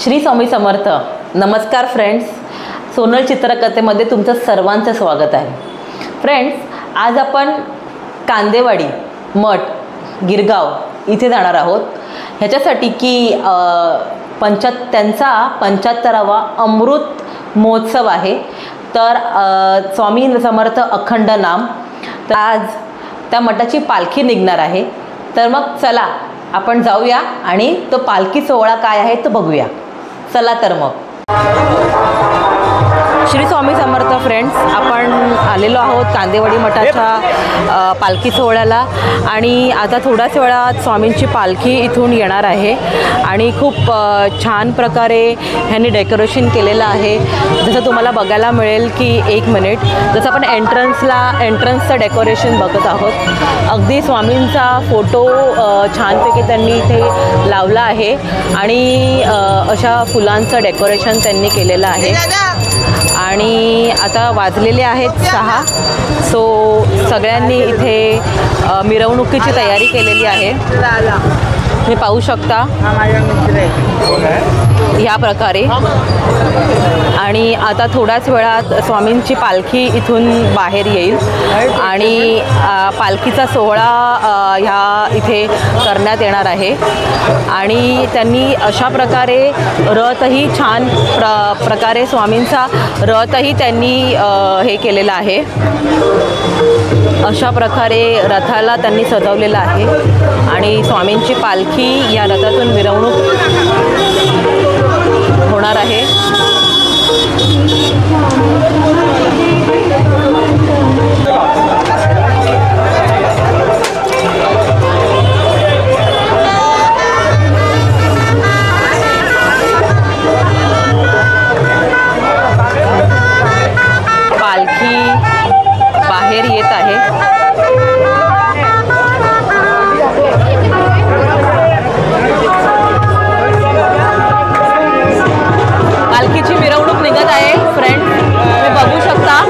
श्री स्वामी समर्थ. नमस्कार फ्रेंड्स, सोनल चित्रकथेमध्ये तुमचं सर्वांचं स्वागत आहे. फ्रेंड्स, आज आपण कांदेवाडी मठ गिरगाव इथे जाणार आहोत. ह्याच्यासाठी की त्यांचा 75वा अमृत महोत्सव आहे. तर स्वामी समर्थ अखंड नाम, तर आज त्या मठाची पालखी निघणार आहे. तर मग चला आपण जाऊया आणि तो पालखी सोहळा काय आहे तो बघूया. चला तर मग. श्री स्वामी समर्थ फ्रेंड्स, आपण आलेलो आहोत कांदेवाडी मठाच्या पालखी सोहळ्याला आणि आता थोड्याच वेळात स्वामींची पालखी इथून येणार आहे आणि खूप छान प्रकारे ह्यांनी डेकोरेशन केलेलं आहे. जसं तुम्हाला बघायला मिळेल की एक मिनिट, जसं आपण एंट्रन्सचं डेकोरेशन बघत आहोत. अगदी स्वामींचा फोटो छानपैकी त्यांनी इथे लावला आहे आणि अशा फुलांचं डेकोरेशन त्यांनी केलेलं आहे. आणि आता वाजलेले आहेत 6. सो सगळ्यांनी इथे मिरवणुकीची तयारी केलेली आहे. तुम्ही पाहू शकता ह्या प्रकारे. आणि आता थोड्याच वेळात स्वामींची पालखी इथून बाहेर येईल आणि पालखीचा सोहळा ह्या इथे करण्यात येणार आहे. आणि त्यांनी अशा प्रकारे रथही छान प्रकारे स्वामींचा रथही त्यांनी हे केलेला आहे. अशा प्रकारे रथाला त्यांनी सजवलेलं आहे आणि स्वामींची पालखी या रथातून मिरवणूक होणार आहे. पालखी बाहेर येत आहे. पालखीची मिरवणूक निघत आहे. फ्रेंड, तुम्ही बघू शकता.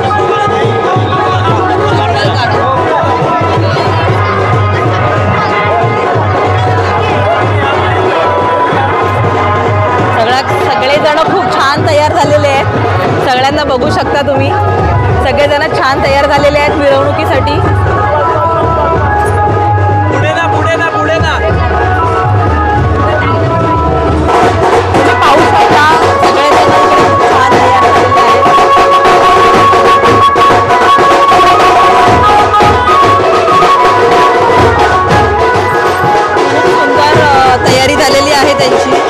सगळेजण खूप छान तयार झालेले आहेत. सगळ्यांना बघू शकता तुम्ही, सगळेजण छान तयार झालेले आहेत मिरवणुकीसाठी. तुम्ही पाहू शकता सगळेजण छान तयार झालेले आहेत. खूप सुंदर तयारी झालेली आहे त्यांची.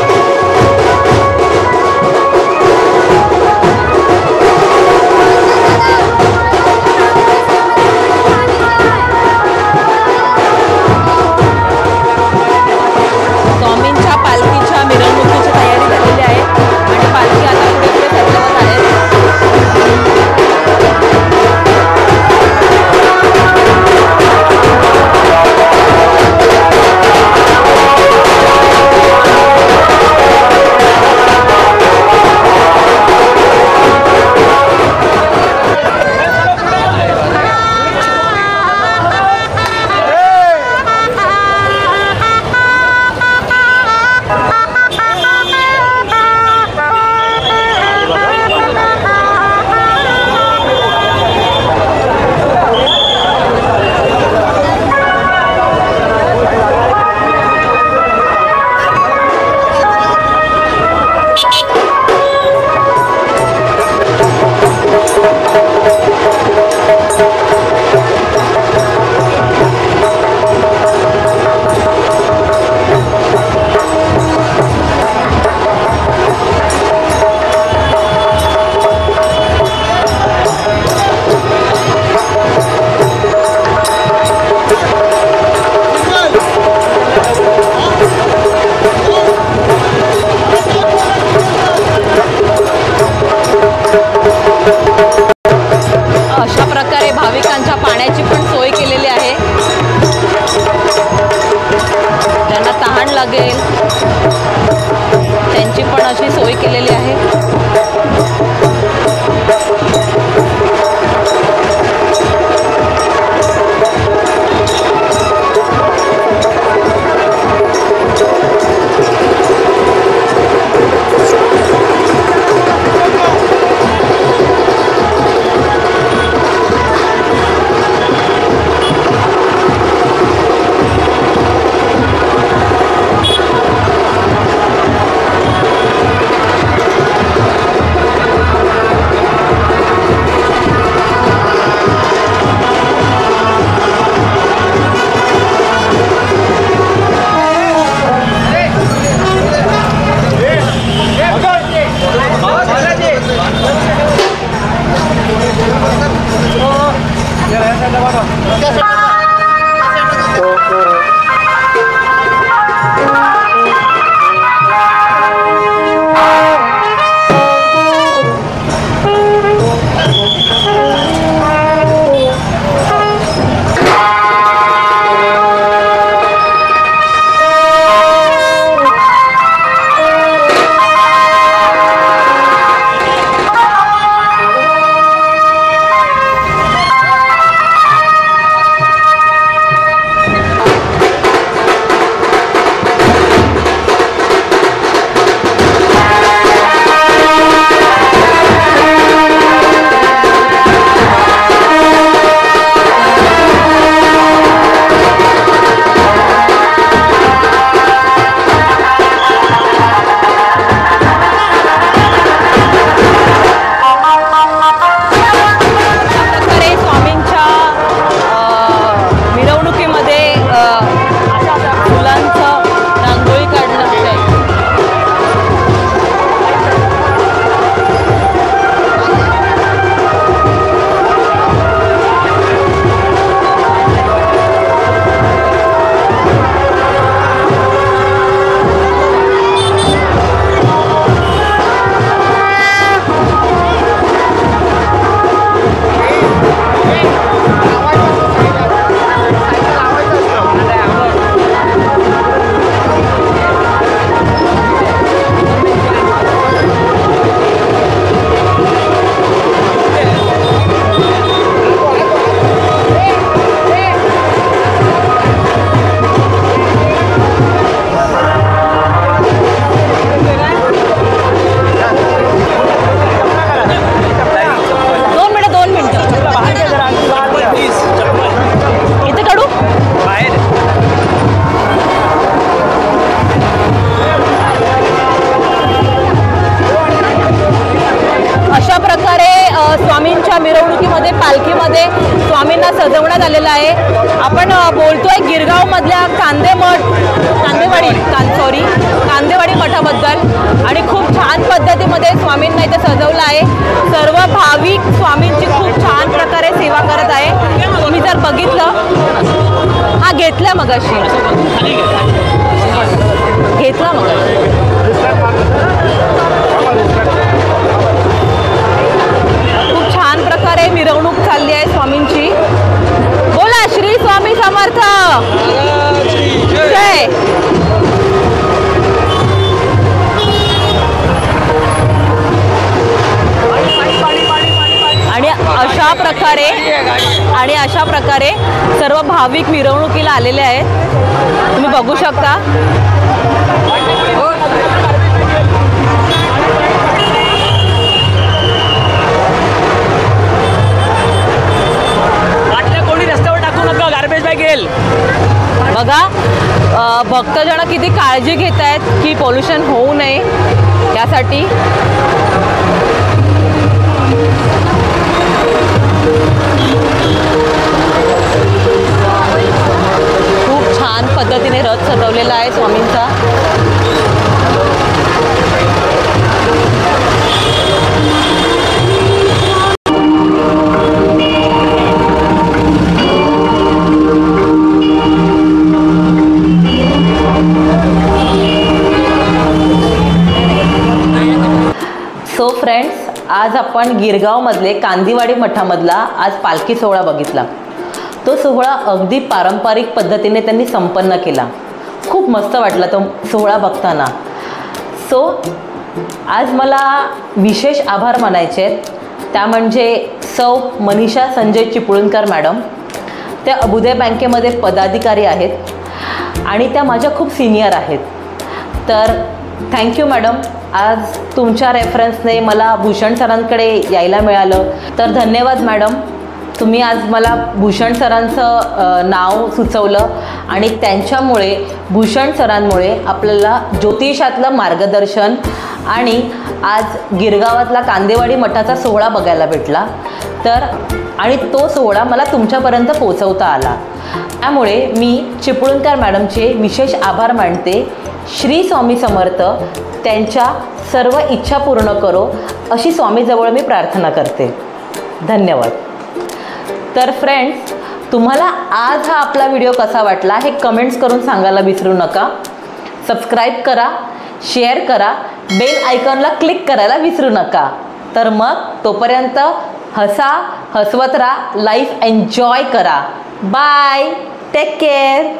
त्यांची पण अशी सोय केलेली आहे. सजवण्यात आलेला आहे. आपण बोलतोय गिरगाव मधल्या कांदेवाडी मठाबद्दल आणि खूप छान पद्धतीमध्ये स्वामींना इथे सजवलं आहे. सर्व भाविक स्वामींची खूप छान प्रकारे सेवा करत आहे. तुम्ही जर बघितलं, हा घेतला मगाशी खूप छान प्रकारे मिरवणूक चालली आहे स्वामींची. बोला श्री स्वामी समर्थ जय. आणि अशा प्रकारे सर्व भाविक मिरवणुकीला आलेले आहेत. तुम्ही बघू शकता. कोणी रस्त्यावर टाकू नका, गार्बेज बॅग येईल. बघा भक्तजन किती काळजी घेत आहेत की पोल्युशन होऊ नये यासाठी. खूप छान पद्धतीने रथ सजवलेला आहे स्वामींचा. सो फ्रेंड्स, आज आपण गिरगावमधले कांदिवाडी मठामधला आज पालखी सोहळा बघितला. तो सोहळा अगदी पारंपरिक पद्धतीने त्यांनी संपन्न केला. खूप मस्त वाटला तो सोहळा बघताना. सो आज मला विशेष आभार मानायचे आहेत. त्या म्हणजे सौ मनीषा संजय चिपळूणकर मॅडम. त्या अबुदय बँकेमध्ये पदाधिकारी आहेत आणि त्या माझ्या खूप सिनियर आहेत. तर थँक्यू मॅडम. आज तुमच्या रेफरन्सने मला भूषण सरांकडे यायला मिळालं, तर धन्यवाद मॅडम. तुम्ही आज मला भूषण सरांचं नाव सुचवलं आणि त्यांच्यामुळे भूषण सरांमुळे आपल्याला ज्योतिषातलं मार्गदर्शन आणि आज गिरगावातला कांदेवाडी मठाचा सोहळा बघायला भेटला. तर आणि तो सोहळा मला तुमच्यापर्यंत पोहोचवता आला. त्यामुळे मी चिपळूणकर मॅडमचे विशेष आभार मानते. श्री स्वामी समर्थ त्यांच्या सर्व इच्छा पूर्ण करो अशी स्वामीजवळ मी प्रार्थना करते. धन्यवाद. तर फ्रेंड्स, तुम्हाला आज हा आपला व्हिडिओ कसा वाटला हे कमेंट्स करून सांगायला विसरू नका. सबस्क्राईब करा, शेअर करा, बेल आयकॉनला क्लिक करायला विसरू नका. तर मग तोपर्यंत हसवत राहा, लाईफ एन्जॉय करा. Bye, take care.